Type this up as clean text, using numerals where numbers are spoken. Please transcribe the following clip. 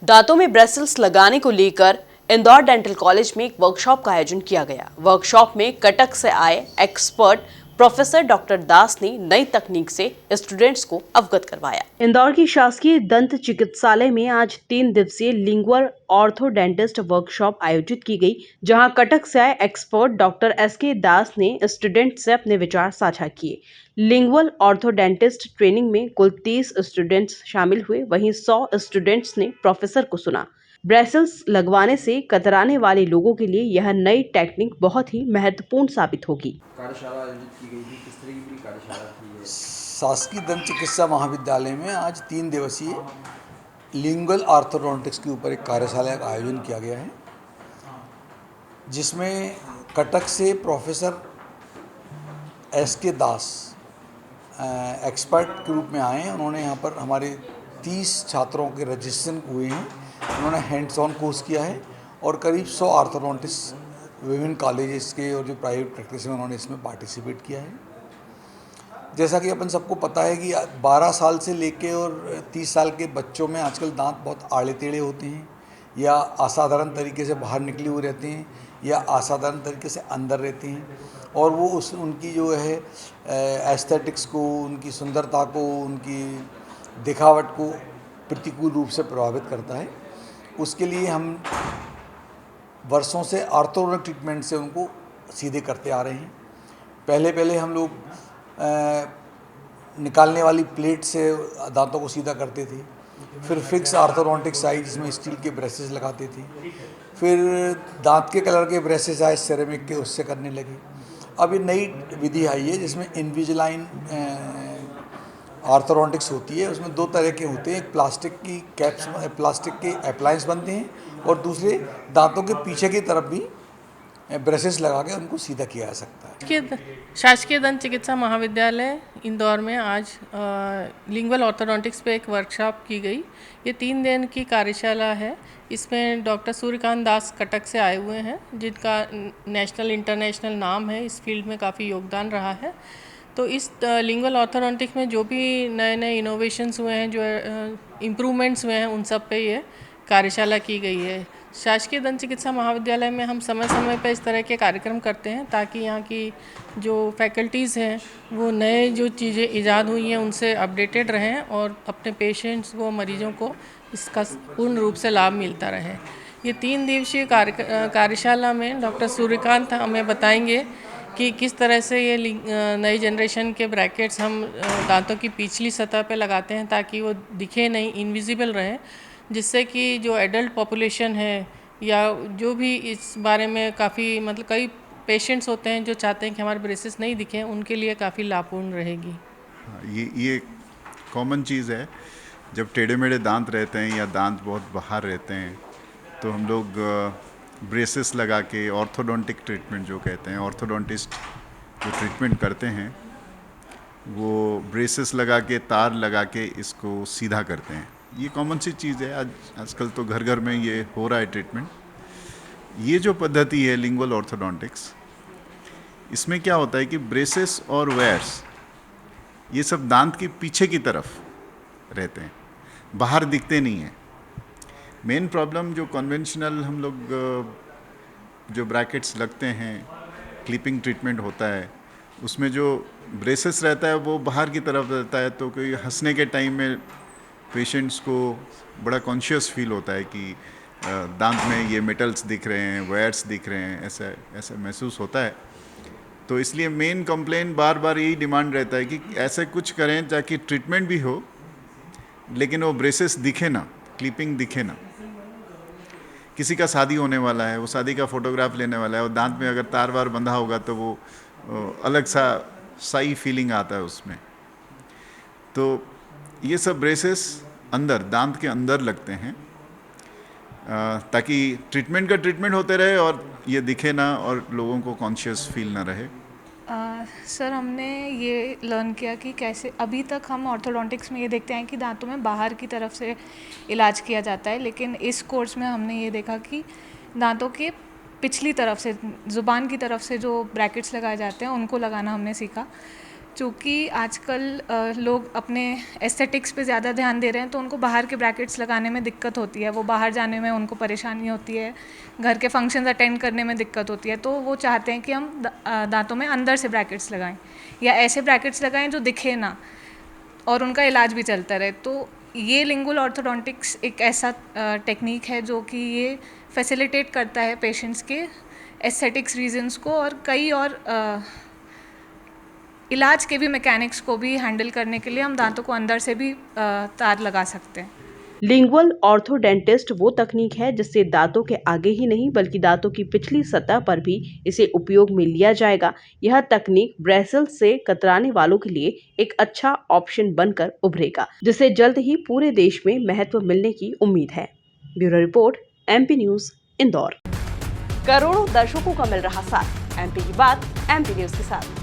दांतों में ब्रेसल्स लगाने को लेकर इंदौर डेंटल कॉलेज में एक वर्कशॉप का आयोजन किया गया। वर्कशॉप में कटक से आए एक्सपर्ट प्रोफेसर डॉक्टर दास ने नई तकनीक से स्टूडेंट्स को अवगत करवाया। इंदौर की शासकीय दंत चिकित्सालय में आज 3 दिवसीय लिंगुअल ऑर्थोडेंटिस्ट वर्कशॉप आयोजित की गई, जहां कटक से आए एक्सपर्ट डॉक्टर एस.के. दास ने स्टूडेंट से अपने विचार साझा किए। लिंगुअल ऑर्थोडेंटिस्ट ट्रेनिंग में कुल 30 स्टूडेंट्स शामिल हुए, वहीं 100 स्टूडेंट्स ने प्रोफेसर को सुना। ब्रेसल्स लगवाने से कतराने वाले लोगों के लिए यह नई टेक्निक बहुत ही महत्वपूर्ण साबित होगी। कार्यशाला आयोजित की गई थी, किस तरह की पूरी कार्यशाला थी? शासकीय दंत चिकित्सा महाविद्यालय में आज 3 दिवसीय लिंगुअल ऑर्थोडोंटिक्स के ऊपर एक कार्यशाला का आयोजन किया गया है, जिसमें कटक से प्रोफेसर एस.के. दास एक्सपर्ट के रूप में आए हैं। उन्होंने यहाँ पर हमारे 30 छात्रों के रजिस्ट्रेशन हुए हैं। उन्होंने हैंड्स ऑन कोर्स किया है और करीब 100 ऑर्थोडोंटिस्ट विभिन्न कॉलेजेस के और जो प्राइवेट प्रैक्टिस में उन्होंने इसमें पार्टिसिपेट किया है। जैसा कि अपन सबको पता है कि 12 साल से लेके और 30 साल के बच्चों में आजकल दांत बहुत आड़े टेढ़े होते हैं, या असाधारण तरीके से बाहर निकले हुए रहते हैं, या असाधारण तरीके से अंदर रहते हैं, और वो उनकी जो है एस्थेटिक्स को, उनकी सुंदरता को, उनकी दिखावट को प्रतिकूल रूप से प्रभावित करता है। उसके लिए हम वर्षों से ऑर्थोडोंटिक ट्रीटमेंट से उनको सीधे करते आ रहे हैं। पहले हम लोग निकालने वाली प्लेट से दांतों को सीधा करते थे, फिर फिक्स ऑर्थोडोंटिक साइज में स्टील के ब्रेसेस लगाते थे, फिर दांत के कलर के ब्रेसेस आए सिरेमिक के, उससे करने लगे। अब ये नई विधि आई है जिसमें इनविजिलाइन ऑर्थोडोंटिक्स होती है। उसमें 2 तरह के होते हैं, एक प्लास्टिक की कैप्स, प्लास्टिक के अप्लायंस बनते हैं, और दूसरे दांतों के पीछे की तरफ भी ब्रेसेस लगा के उनको सीधा किया जा सकता है। शासकीय दंत चिकित्सा महाविद्यालय इंदौर में आज लिंगुअल ऑर्थोडोंटिक्स पे एक वर्कशॉप की गई। ये 3 दिन की कार्यशाला है। इसमें डॉक्टर सूर्यकांत दास कटक से आए हुए हैं, जिनका नेशनल इंटरनेशनल नाम है, इस फील्ड में काफ़ी योगदान रहा है। तो इस लिंगुअल ऑर्थोडोंटिक्स में जो भी नए इनोवेशंस हुए हैं, जो इम्प्रूवमेंट्स हुए हैं, उन सब पे ये कार्यशाला की गई है। शासकीय दंत चिकित्सा महाविद्यालय में हम समय समय पर इस तरह के कार्यक्रम करते हैं, ताकि यहाँ की जो फैकल्टीज़ हैं वो नए जो चीज़ें ईजाद हुई हैं उनसे अपडेटेड रहें और अपने पेशेंट्स को, मरीजों को इसका पूर्ण रूप से लाभ मिलता रहे। ये 3 दिवसीय कार्यशाला में डॉक्टर सूर्यकांत हमें बताएंगे कि किस तरह से ये नई जनरेशन के ब्रैकेट्स हम दांतों की पिछली सतह पे लगाते हैं, ताकि वो दिखे नहीं, इनविजिबल रहे, जिससे कि जो एडल्ट पॉपुलेशन है या जो भी इस बारे में काफ़ी कई पेशेंट्स होते हैं जो चाहते हैं कि हमारे ब्रेसेस नहीं दिखें, उनके लिए काफ़ी लाभपूर्ण रहेगी। ये कॉमन चीज़ है। जब टेढ़े मेढ़े दांत रहते हैं या दांत बहुत बाहर रहते हैं, तो हम लोग ब्रेसेस लगा के ऑर्थोडोंटिक ट्रीटमेंट जो कहते हैं, ऑर्थोडोंटिस्ट जो ट्रीटमेंट करते हैं वो ब्रेसेस लगा के, तार लगा के इसको सीधा करते हैं। ये कॉमन सी चीज़ है। आजकल तो घर घर में ये हो रहा है ट्रीटमेंट। ये जो पद्धति है लिंगुअल ऑर्थोडोंटिक्स, इसमें क्या होता है कि ब्रेसेस और वेयर्स ये सब दांत के पीछे की तरफ रहते हैं, बाहर दिखते नहीं हैं। मेन प्रॉब्लम जो कन्वेंशनल हम लोग जो ब्रैकेट्स लगते हैं, क्लिपिंग ट्रीटमेंट होता है, उसमें जो ब्रेसेस रहता है वो बाहर की तरफ रहता है, तो कोई हंसने के टाइम में पेशेंट्स को बड़ा कॉन्शियस फील होता है कि दांत में ये मेटल्स दिख रहे हैं, वायर्स दिख रहे हैं, ऐसा महसूस होता है। तो इसलिए मेन कंप्लेन बार बार यही डिमांड रहता है कि ऐसे कुछ करें ताकि ट्रीटमेंट भी हो, लेकिन वो ब्रेसेस दिखे ना, क्लिपिंग दिखे ना। किसी का शादी होने वाला है, वो शादी का फोटोग्राफ लेने वाला है, और दांत में अगर तार वार बंधा होगा तो वो अलग सा साई फीलिंग आता है उसमें। तो ये सब ब्रेसेस अंदर, दांत के अंदर लगते हैं, ताकि ट्रीटमेंट का ट्रीटमेंट होते रहे और ये दिखे ना और लोगों को कॉन्शियस फील ना रहे। सर, हमने ये लर्न किया कि कैसे अभी तक हम ऑर्थोडोंटिक्स में ये देखते हैं कि दांतों में बाहर की तरफ से इलाज किया जाता है, लेकिन इस कोर्स में हमने ये देखा कि दांतों के पिछली तरफ से, ज़ुबान की तरफ से जो ब्रैकेट्स लगाए जाते हैं उनको लगाना हमने सीखा। चूँकि आजकल लोग अपने एस्थेटिक्स पे ज़्यादा ध्यान दे रहे हैं, तो उनको बाहर के ब्रैकेट्स लगाने में दिक्कत होती है। वो बाहर जाने में उनको परेशानी होती है, घर के फंक्शंस अटेंड करने में दिक्कत होती है, तो वो चाहते हैं कि हम दांतों में अंदर से ब्रैकेट्स लगाएं या ऐसे ब्रैकेट्स लगाएं जो दिखे ना और उनका इलाज भी चलता रहे। तो ये लिंगुअल ऑर्थोडोंटिक्स एक ऐसा टेक्निक है जो कि ये फैसिलिटेट करता है पेशेंट्स के एस्थेटिक्स रीजंस को और कई और इलाज के भी मैकेनिक्स को भी हैंडल करने के लिए हम दांतों को अंदर से भी तार लगा सकते हैं। लिंगुअल ऑर्थोडेंटिस्ट वो तकनीक है जिससे दांतों के आगे ही नहीं बल्कि दांतों की पिछली सतह पर भी इसे उपयोग में लिया जाएगा। यह तकनीक ब्रेसल्स से कतराने वालों के लिए एक अच्छा ऑप्शन बनकर उभरेगा, जिसे जल्द ही पूरे देश में महत्व मिलने की उम्मीद है। Bureau report, MP news, Indore. करोड़ों दर्शकों का मिल रहा साथ, MP की बात MP न्यूज के साथ।